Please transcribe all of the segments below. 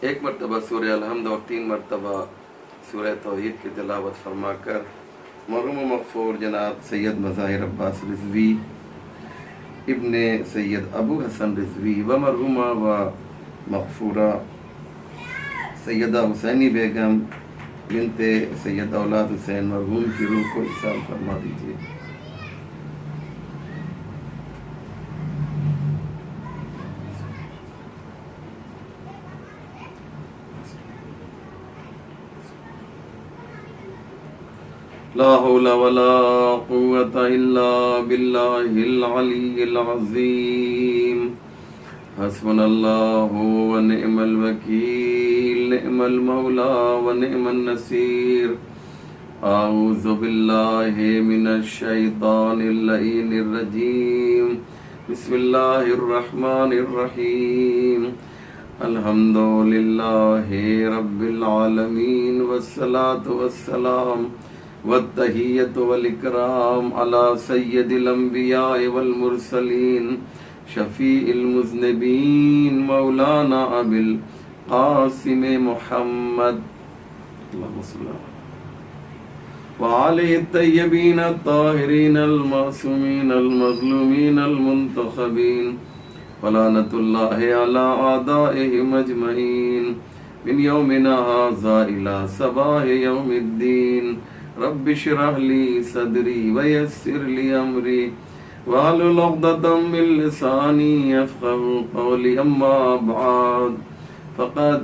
ایک مرتبہ سورہ الحمد اور 3 مرتبہ سورہ توحید کی تلاوت فرما کر مرحوم و مغفور جناب سید مظاہر عباس رضوی ابن سید ابو حسن رضوی و مرحومہ و مغفورہ سیدہ حسینی بیگم بنت سید اولاد حسین مرحوم کی روح کو ایصال فرما دیجیے۔ لا حول ولا قوة إلا بالله العلي العظيم حسبنا الله ونعم الوكيل نعم المولى ونعم النصير أعوذ بالله من الشيطان اللعين الرجيم بسم الله الرحمن الرحيم الحمد لله رب العالمين والصلاة والسلام والتحیۃ والاکرام علی سید الانبیاء والمرسلین شفیع المذنبین مولانا ابی القاسم محمد اللہم صلی اللہ وعلیہ الطیبین الطاہرین المعصومین المظلومین المنتخبین ولعنۃ اللہ علی اعدائہم اجمعین من یومنا ھذا الی صباح یوم الدین رب اشرح لی صدری ویسر لی امری واحلل عقدۃ من لسانی یفقهوا قولی اما بعد فقد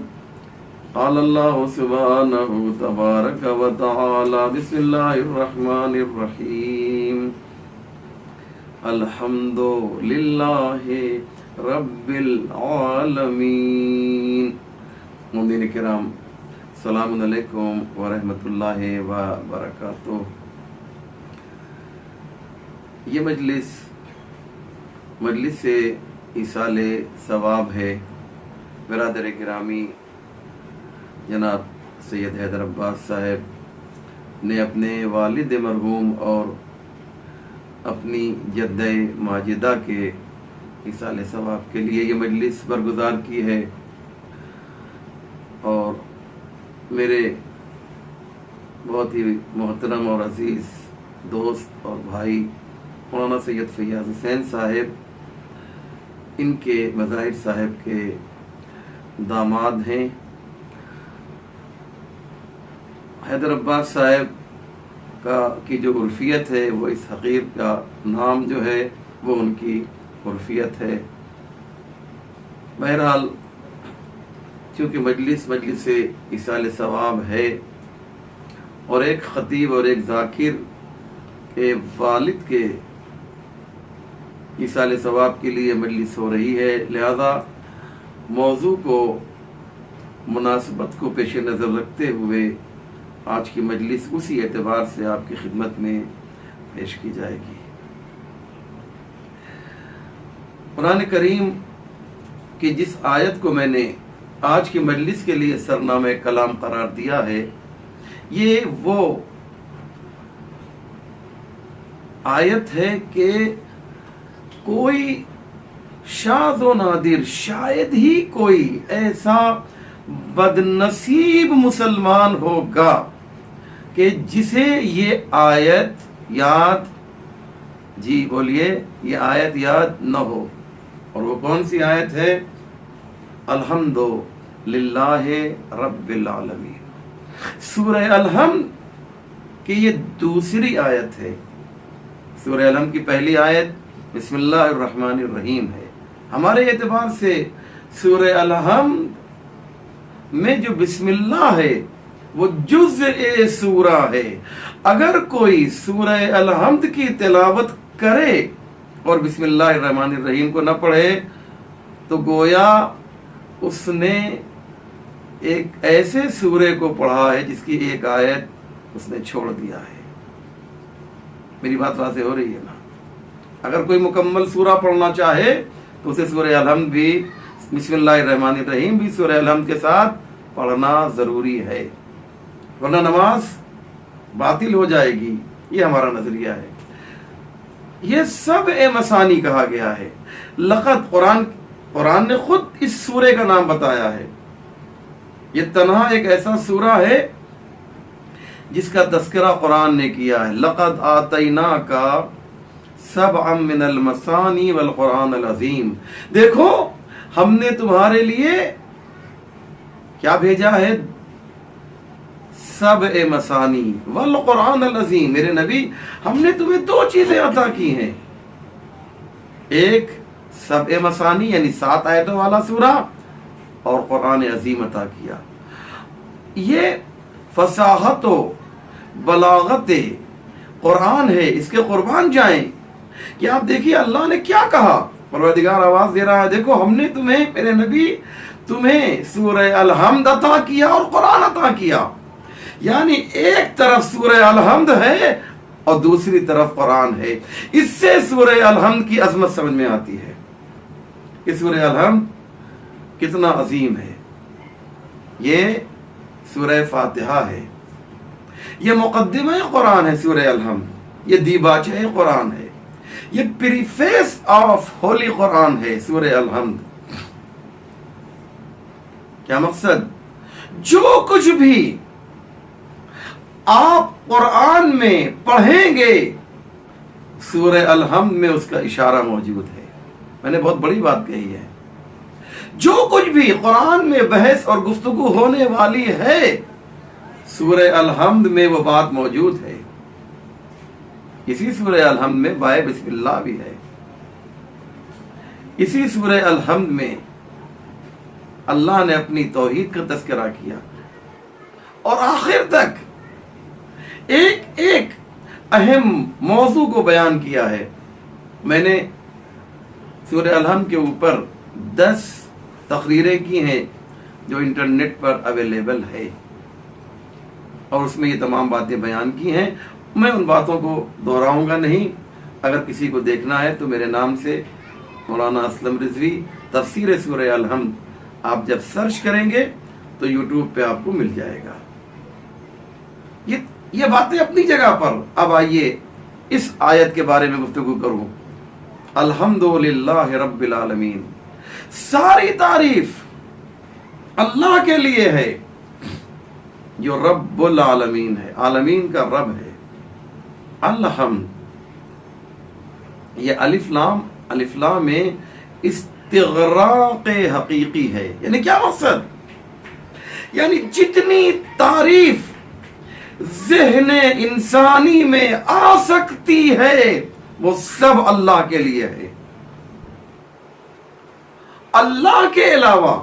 قال اللہ سبحانہ تبارک و تعالی بسم اللہ الرحمن الرحیم الحمد للہ رب العالمین۔ مومنین کرام السلام علیکم ورحمۃ اللہ وبرکاتہ۔ یہ مجلس ایصال ثواب ہے۔ برادر گرامی جناب سید حیدر عباس صاحب نے اپنے والد مرحوم اور اپنی جدہ ماجدہ کے ایصال ثواب کے لیے یہ مجلس برگزار کی ہے، اور میرے بہت ہی محترم اور عزیز دوست اور بھائی مولانا سید فیاض حسین صاحب ان کے مظاہر صاحب کے داماد ہیں۔ حیدر عباس صاحب کی جو عرفیت ہے وہ اس حقیر کا نام جو ہے وہ ان کی عرفیت ہے۔ بہرحال چونکہ مجلس ایصال ثواب ہے اور ایک خطیب اور ایک ذاکر کے والد کے ایصال ثواب کے لیے مجلس ہو رہی ہے، لہذا موضوع کو مناسبت کو پیش نظر رکھتے ہوئے آج کی مجلس اسی اعتبار سے آپ کی خدمت میں پیش کی جائے گی۔ قرآن کریم کی جس آیت کو میں نے آج کی مجلس کے لیے سرنامہ کلام قرار دیا ہے، یہ وہ آیت ہے کہ کوئی شاذ و نادر، شاید ہی کوئی ایسا بدنصیب مسلمان ہوگا کہ جسے یہ آیت یاد، جی بولیے، یہ آیت یاد نہ ہو۔ اور وہ کون سی آیت ہے؟ الحمد للہ رب العالمین۔ سورہ الحمد کی یہ دوسری آیت ہے۔ سورہ الحمد کی پہلی آیت بسم اللہ الرحمن الرحیم ہے۔ ہمارے اعتبار سے سورہ الحمد میں جو بسم اللہ ہے وہ جزء سورہ ہے۔ اگر کوئی سورہ الحمد کی تلاوت کرے اور بسم اللہ الرحمن الرحیم کو نہ پڑھے تو گویا اس نے ایک ایسے سورے کو پڑھا ہے جس کی ایک آیت اس نے چھوڑ دیا ہے۔ میری بات واضح ہو رہی ہے نا؟ اگر کوئی مکمل سورہ پڑھنا چاہے تو اسے سورہ الحمد بھی، بسم اللہ الرحمن الرحیم بھی سورہ الحمد کے ساتھ پڑھنا ضروری ہے، ورنہ نماز باطل ہو جائے گی۔ یہ ہمارا نظریہ ہے۔ یہ سب مسانی کہا گیا ہے۔ لقد قرآن نے خود اس سورے کا نام بتایا ہے، یہ تنہا ایک ایسا سورہ ہے جس کا تذکرہ قرآن نے کیا ہے. لقد آتیناک سبعا من المثانی والقرآن العظیم. دیکھو ہم نے تمہارے لیے کیا بھیجا ہے؟ سبع مثانی والقرآن العظیم. میرے نبی ہم نے تمہیں 2 چیزیں عطا کی ہیں. ایک سبع مثانی یعنی 7 آیتوں والا سورہ اور قرآن عظیم عطا کیا. یہ فصاحت و بلاغت قرآن ہے، اس کے قربان جائیں کہ آپ دیکھیے اللہ نے کیا کہا. پروردگار آواز دے رہا ہے دیکھو ہم نے تمہیں میرے نبی تمہیں سورہ الحمد عطا کیا اور قرآن عطا کیا. یعنی ایک طرف سورہ الحمد ہے اور دوسری طرف قرآن ہے. اس سے سورہ الحمد کی عظمت سمجھ میں آتی ہے کہ سورہ الحمد کتنا عظیم ہے. یہ سورہ فاتحہ ہے، یہ مقدمہ قرآن ہے. سورہ الحمد یہ دیباچہ قرآن ہے، یہ پریفیس آف ہولی قرآن ہے. سورہ الحمد کیا مقصد؟ جو کچھ بھی آپ قرآن میں پڑھیں گے سورہ الحمد میں اس کا اشارہ موجود ہے. میں نے بہت بڑی بات کہی ہے. جو کچھ بھی قرآن میں بحث اور گفتگو ہونے والی ہے سورہ الحمد میں وہ بات موجود ہے. اسی سورہ الحمد میں بائے بسم اللہ بھی ہے. اسی سورہ الحمد میں اللہ نے اپنی توحید کا تذکرہ کیا اور آخر تک ایک ایک اہم موضوع کو بیان کیا ہے. میں نے سورہ الحمد کے اوپر 10 تقریریں کی ہیں جو انٹرنیٹ پر اویلیبل ہے اور اس میں یہ تمام باتیں بیان کی ہیں. میں ان باتوں کو دہراؤں گا نہیں. اگر کسی کو دیکھنا ہے تو میرے نام سے مولانا اسلم رضوی تفسیر سورہ الحمد آپ جب سرچ کریں گے تو یوٹیوب پہ آپ کو مل جائے گا. یہ باتیں اپنی جگہ پر. اب آئیے اس آیت کے بارے میں گفتگو کروں. الحمدللہ رب العالمین. ساری تعریف اللہ کے لیے ہے جو رب العالمین ہے، عالمین کا رب ہے. الحمد یہ الف لام میں استغراق حقیقی ہے. یعنی کیا مقصد؟ یعنی جتنی تعریف ذہن انسانی میں آ سکتی ہے وہ سب اللہ کے لیے ہے. اللہ کے علاوہ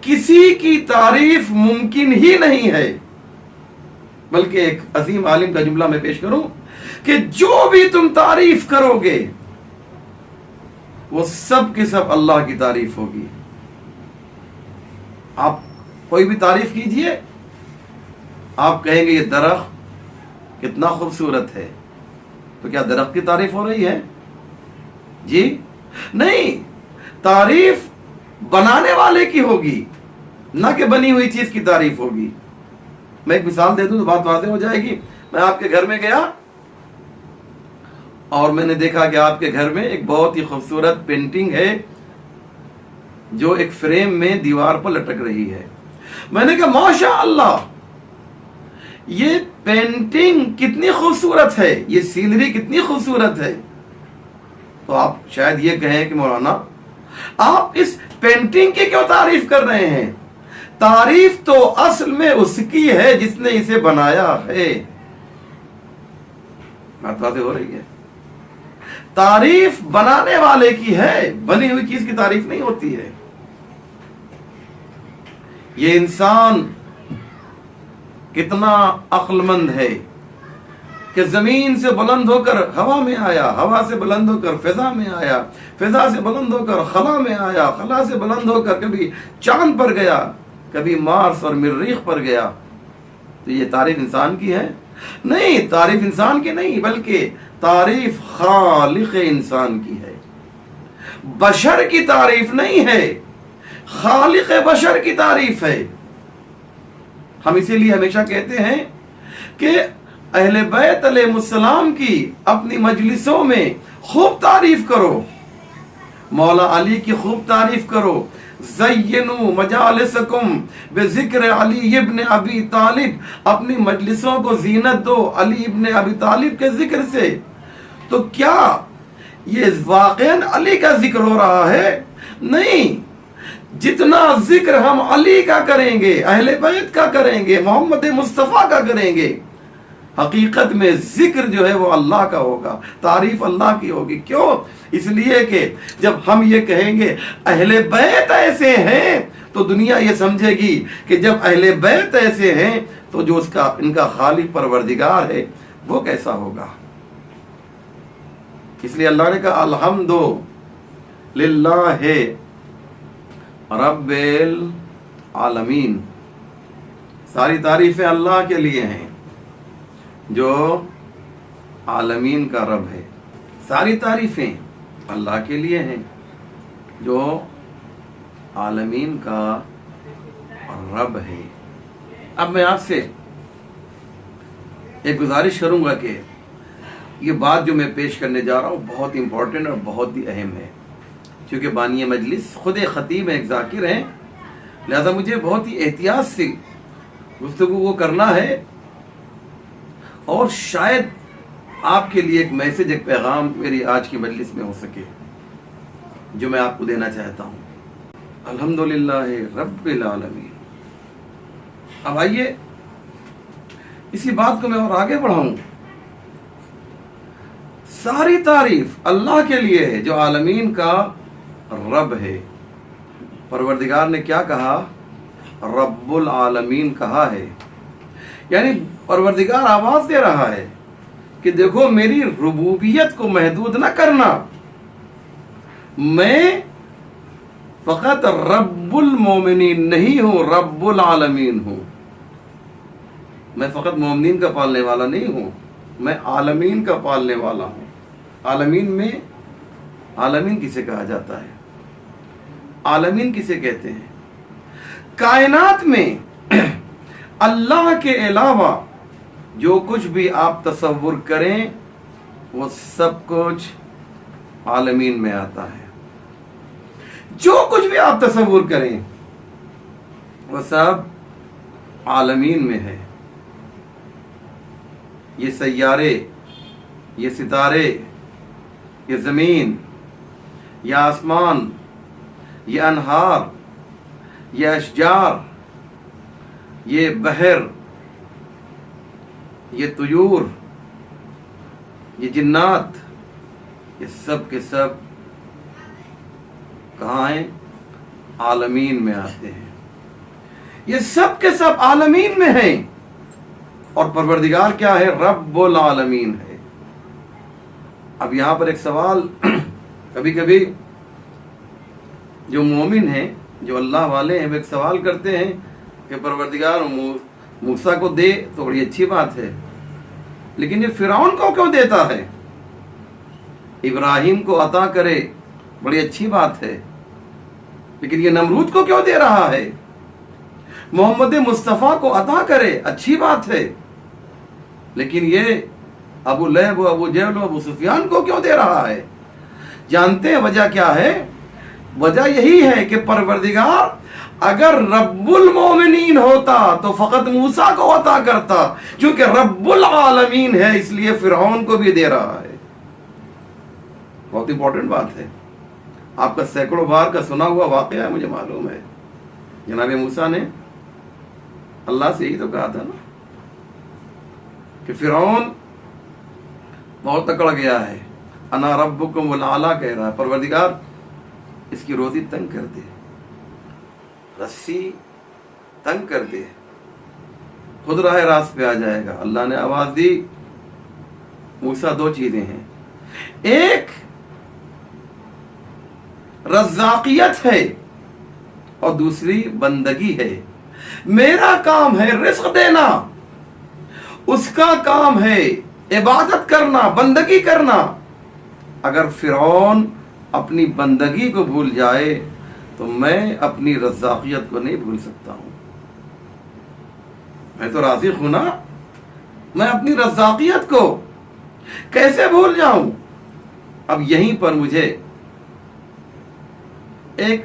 کسی کی تعریف ممکن ہی نہیں ہے. بلکہ ایک عظیم عالم کا جملہ میں پیش کروں کہ جو بھی تم تعریف کرو گے وہ سب کے سب اللہ کی تعریف ہوگی. آپ کوئی بھی تعریف کیجئے، آپ کہیں گے یہ درخت کتنا خوبصورت ہے، تو کیا درخت کی تعریف ہو رہی ہے؟ جی نہیں، تعریف بنانے والے کی ہوگی نہ کہ بنی ہوئی چیز کی تعریف ہوگی. میں ایک مثال دے دوں تو بات واضح ہو جائے گی. میں آپ کے گھر میں گیا اور میں نے دیکھا کہ آپ کے گھر میں ایک بہت ہی خوبصورت پینٹنگ ہے جو ایک فریم میں دیوار پر لٹک رہی ہے. میں نے کہا ماشاء اللہ یہ پینٹنگ کتنی خوبصورت ہے، یہ سینری کتنی خوبصورت ہے. تو آپ شاید یہ کہیں کہ مولانا آپ اس پینٹنگ کی کیوں تعریف کر رہے ہیں؟ تعریف تو اصل میں اس کی ہے جس نے اسے بنایا ہے. بات واضح ہو رہی ہے. تعریف بنانے والے کی ہے، بنی ہوئی چیز کی تعریف نہیں ہوتی ہے. یہ انسان کتنا عقل مند ہے کہ زمین سے بلند ہو کر ہوا میں آیا، ہوا سے بلند ہو کر فضا میں آیا، فضا سے بلند ہو کر خلا میں آیا، خلا سے بلند ہو کر کبھی چاند پر گیا، کبھی مارس اور مریخ پر گیا. تو یہ تعریف انسان کی ہے؟ نہیں، تعریف انسان کی نہیں، بلکہ تعریف خالق انسان کی ہے. بشر کی تعریف نہیں ہے، خالق بشر کی تعریف ہے. ہم اسی لیے ہمیشہ کہتے ہیں کہ اہل بیت علیہ السلام کی اپنی مجلسوں میں خوب تعریف کرو، مولا علی کی خوب تعریف کرو، زینوا مجالسکم بذکر علی ابن ابی طالب، اپنی مجلسوں کو زینت دو علی ابن ابی طالب کے ذکر سے. تو کیا یہ واقعاً علی کا ذکر ہو رہا ہے؟ نہیں. جتنا ذکر ہم علی کا کریں گے، اہل بیت کا کریں گے، محمد مصطفیٰ کا کریں گے، حقیقت میں ذکر جو ہے وہ اللہ کا ہوگا، تعریف اللہ کی ہوگی. کیوں؟ اس لیے کہ جب ہم یہ کہیں گے اہل بیت ایسے ہیں تو دنیا یہ سمجھے گی کہ جب اہل بیت ایسے ہیں تو جو ان کا خالق پروردگار ہے وہ کیسا ہوگا. اس لیے اللہ نے کہا الحمد للہ رب العالمین، ساری تعریفیں اللہ کے لیے ہیں جو عالمین کا رب ہے. ساری تعریفیں اللہ کے لیے ہیں جو عالمین کا رب ہے. اب میں آپ سے ایک گزارش کروں گا کہ یہ بات جو میں پیش کرنے جا رہا ہوں بہت امپورٹنٹ اور بہت ہی اہم ہے، کیونکہ بانی مجلس خود ایک خطیب ایک ذاکر ہیں، لہذا مجھے بہت ہی احتیاط سے گفتگو کو کرنا ہے، اور شاید آپ کے لیے ایک میسج، ایک پیغام میری آج کی مجلس میں ہو سکے جو میں آپ کو دینا چاہتا ہوں. الحمدللہ رب العالمین. اب آئیے اسی بات کو میں اور آگے بڑھاؤں. ساری تعریف اللہ کے لیے ہے جو عالمین کا رب ہے. پروردگار نے کیا کہا؟ رب العالمین کہا ہے. یعنی پروردگار آواز دے رہا ہے کہ دیکھو میری ربوبیت کو محدود نہ کرنا، میں فقط رب المومنین نہیں ہوں، رب العالمین ہوں. میں فقط مومنین کا پالنے والا نہیں ہوں، میں عالمین کا پالنے والا ہوں. عالمین میں عالمین کسے کہا جاتا ہے؟ عالمین کسے کہتے ہیں؟ کائنات میں اللہ کے علاوہ جو کچھ بھی آپ تصور کریں وہ سب کچھ عالمین میں آتا ہے. جو کچھ بھی آپ تصور کریں وہ سب عالمین میں ہے. یہ سیارے، یہ ستارے، یہ زمین، یہ آسمان، یہ انہار، یہ اشجار، یہ بحر، یہ طیور، یہ جنات، یہ سب کے سب کہاں ہیں؟ عالمین میں آتے ہیں. یہ سب کے سب عالمین میں ہیں. اور پروردگار کیا ہے؟ رب العالمین ہے. اب یہاں پر ایک سوال کبھی کبھی جو مومن ہیں، جو اللہ والے ہیں، وہ ایک سوال کرتے ہیں کہ پروردگار موسیٰ کو دے تو بڑی اچھی بات ہے، لیکن یہ فرعون کو کیوں دیتا ہے؟ ابراہیم کو عطا کرے بڑی اچھی بات ہے، لیکن یہ نمرود کو کیوں دے رہا ہے؟ محمد مصطفیٰ کو عطا کرے اچھی بات ہے، لیکن یہ ابو لہب و ابو جہل و ابو سفیان کو کیوں دے رہا ہے؟ جانتے ہیں وجہ کیا ہے؟ وجہ یہی ہے کہ پروردگار اگر رب المومنین ہوتا تو فقط موسیٰ کو عطا کرتا، کیونکہ رب العالمین ہے اس لیے فرعون کو بھی دے رہا ہے. بہت امپورٹنٹ بات ہے. آپ کا سینکڑوں بار کا سنا ہوا واقعہ ہے، مجھے معلوم ہے. جناب موسیٰ نے اللہ سے یہی تو کہا تھا نا کہ فرعون بہت تکڑ گیا ہے، انا ربکم الاعلیٰ کہہ رہا ہے، پروردگار اس کی روزی تنگ کر دے، رسی تنگ کر دے، خود راہ راست پہ آ جائے گا. اللہ نے آواز دی موسیٰ دو چیزیں ہیں، ایک رزاقیت ہے اور دوسری بندگی ہے. میرا کام ہے رزق دینا، اس کا کام ہے عبادت کرنا، بندگی کرنا. اگر فرعون اپنی بندگی کو بھول جائے تو میں اپنی رزاقیت کو نہیں بھول سکتا ہوں. میں تو رازق ہوں نا، میں اپنی رزاقیت کو کیسے بھول جاؤں؟ اب یہیں پر مجھے ایک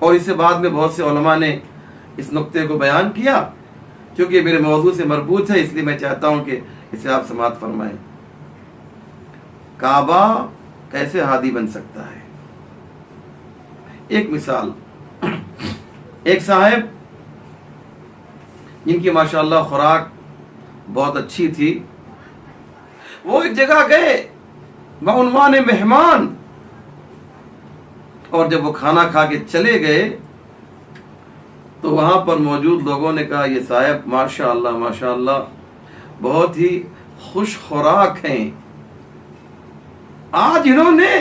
اور اس سے بعد میں بہت سے علماء نے اس نقطے کو بیان کیا، کیونکہ میرے موضوع سے مربوط ہے، اس لیے میں چاہتا ہوں کہ اسے آپ سماعت فرمائیں۔ کعبہ کیسے ہادی بن سکتا ہے؟ ایک مثال، ایک صاحب جن کی ماشاءاللہ خوراک بہت اچھی تھی، وہ ایک جگہ گئے بعنوان مہمان، اور جب وہ کھانا کھا کے چلے گئے تو وہاں پر موجود لوگوں نے کہا یہ صاحب ماشاءاللہ ماشاءاللہ بہت ہی خوش خوراک ہیں، آج انہوں نے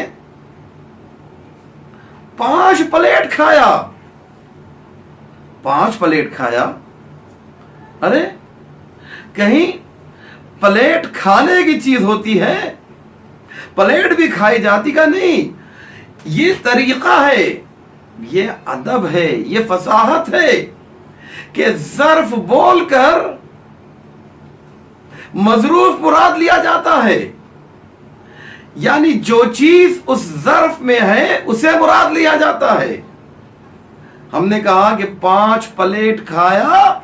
5 پلیٹ کھایا۔ 5 پلیٹ کھایا؟ ارے کہیں پلیٹ کھانے کی چیز ہوتی ہے، پلیٹ بھی کھائی جاتی کا نہیں، یہ طریقہ ہے، یہ ادب ہے، یہ فصاحت ہے کہ ظرف بول کر مظروف مراد لیا جاتا ہے، یعنی جو چیز اس ظرف میں ہے اسے مراد لیا جاتا ہے۔ ہم نے کہا کہ 5 پلیٹ کھایا،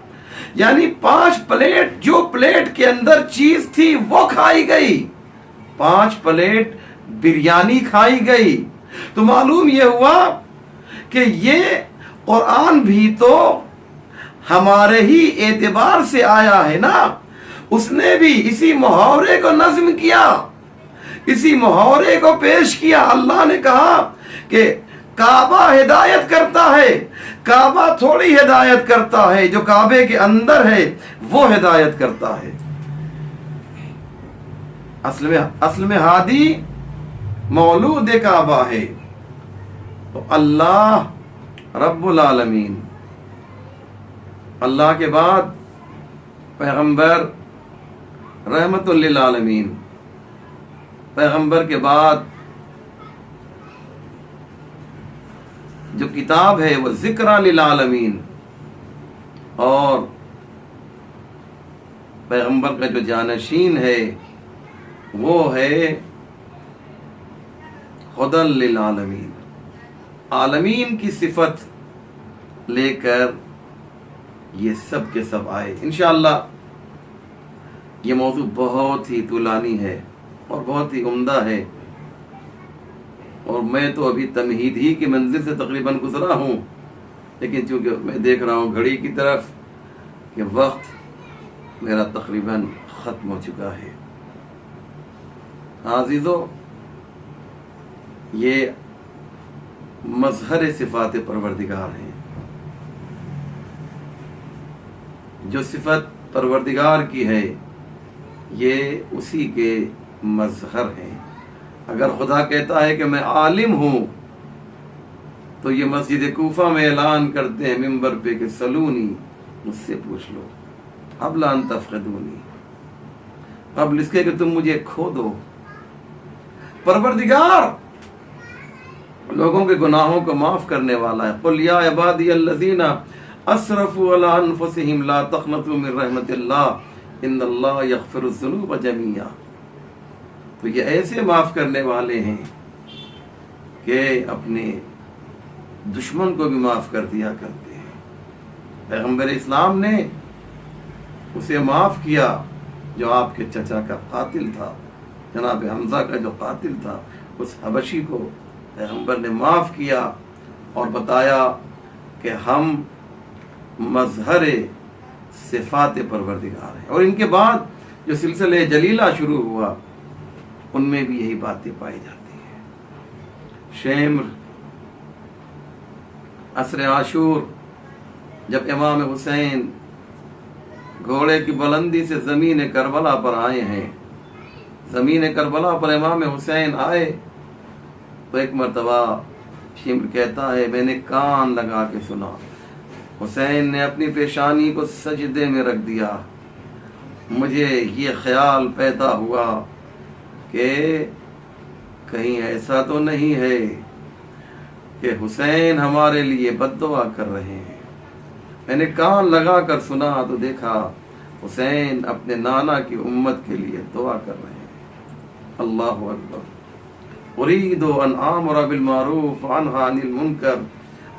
یعنی 5 پلیٹ، جو پلیٹ کے اندر چیز تھی وہ کھائی گئی، 5 پلیٹ بریانی کھائی گئی۔ تو معلوم یہ ہوا کہ یہ قرآن بھی تو ہمارے ہی اعتبار سے آیا ہے نا، اس نے بھی اسی محاورے کو نظم کیا، اسی محاورے کو پیش کیا۔ اللہ نے کہا کہ کعبہ ہدایت کرتا ہے، کعبہ تھوڑی ہدایت کرتا ہے، جو کعبے کے اندر ہے وہ ہدایت کرتا ہے۔ اصل میں ہادی مولود کعبہ ہے، تو اللہ رب العالمین، اللہ کے بعد پیغمبر رحمت للعالمین، پیغمبر کے بعد جو کتاب ہے وہ ذکر للعالمین، اور پیغمبر کا جو جانشین ہے وہ ہے ہدی للعالمین، عالمین کی صفت لے کر یہ سب کے سب آئے۔ انشاءاللہ یہ موضوع بہت ہی طولانی ہے اور بہت ہی عمدہ ہے، اور میں تو ابھی تمہید ہی کی منزل سے تقریباً گزرا ہوں، لیکن چونکہ میں دیکھ رہا ہوں گھڑی کی طرف کہ وقت میرا تقریباً ختم ہو چکا ہے۔ عزیزو، یہ مظہر صفات پروردگار ہیں، جو صفت پروردگار کی ہے یہ اسی کے مظہر ہیں۔ اگر خدا کہتا ہے کہ میں عالم ہوں تو یہ مسجد کوفہ میں اعلان کرتے ہیں منبر پہ کہ سلونی، مجھ سے پوچھ لو، قبل ان تفقدونی، قبل اس کے کہ تم مجھے کھو دو۔ پروردگار لوگوں کے گناہوں کو معاف کرنے والا ہے۔ قل یا عبادی الذین اسرفوا علی انفسہم لا تقنطوا من رحمت اللہ ان اللہ یغفر الذنوب جميعا۔ تو یہ ایسے معاف کرنے والے ہیں کہ اپنے دشمن کو بھی معاف کر دیا کرتے ہیں۔ پیغمبر اسلام نے اسے معاف کیا جو آپ کے چچا کا قاتل تھا، جناب حمزہ کا جو قاتل تھا، اس حبشی کو پیغمبر نے معاف کیا اور بتایا کہ ہم مظہر صفات پروردگار ہیں۔ اور ان کے بعد جو سلسلہ جلیلہ شروع ہوا ان میں بھی یہی باتیں پائی جاتی ہیں۔ شمر، عصر عاشور، جب امام حسین گھوڑے کی بلندی سے زمین کربلا پر آئے ہیں، زمین کربلا پر امام حسین آئے تو ایک مرتبہ شمر کہتا ہے میں نے کان لگا کے سنا، حسین نے اپنی پیشانی کو سجدے میں رکھ دیا۔ مجھے یہ خیال پیدا ہوا کہ کہیں ایسا تو نہیں ہے کہ حسین ہمارے لیے بد دعا کر رہے ہیں۔ میں نے کان لگا کر سنا تو دیکھا حسین اپنے نانا کی امت کے لیے دعا کر رہے ہیں۔ اللہ اکبر۔ اريد ان امر بالمعروف وانهى عن المنکر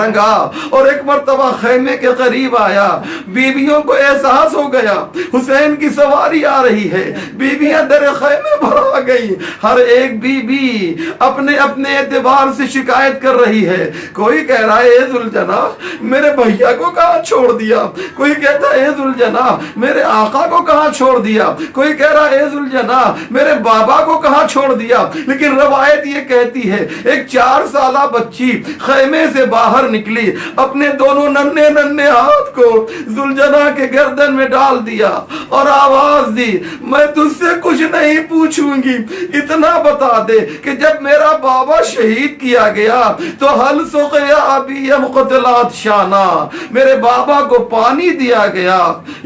رنگا اور ایک مرتبہ خیمے کے قریب آیا. بیویوں کو احساس ہو گیا حسین کی سواری آ رہی ہے. بیویاں در خیمے بھر آ گئی. ہر ایک بیوی اپنے اپنے اعتبار سے شکایت کر رہی ہے. کوئی کہہ رہا ہے اے ذوالجناح میرے بھیا کو کہاں چھوڑ دیا. کوئی کہتا ہے اے ذوالجناح میرے آقا کو کہاں چھوڑ دیا. کوئی کہہ رہا ہے اے ذوالجناح میرے بابا کو کہاں چھوڑ دیا. لیکن روایت یہ کہتی ہے ایک 4 سالہ بچی خیمے سے باہر نکلی, اپنے دونوں ننھے ننھے ہاتھ کو ذوالجناح کے گردن میں ڈال دیا اور آواز دی میں تجھ سے کچھ نہیں پوچھوں گی, اتنا بتا دے کہ جب میرا بابا شہید کیا گیا تو حل سقیا ابی قتلات شانا, میرے بابا کو پانی دیا گیا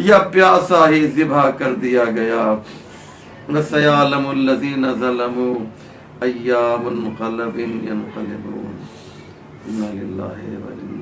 یا پیاسا ہی ذبح کر دیا گیا. وَسَيَعْلَمُ الَّذِينَ ظَلَمُوا أَيَّ مُنْقَلَبٍ يَنْقَلِبُونَ. إِنَّا لِلَّهِ وَإِنَّا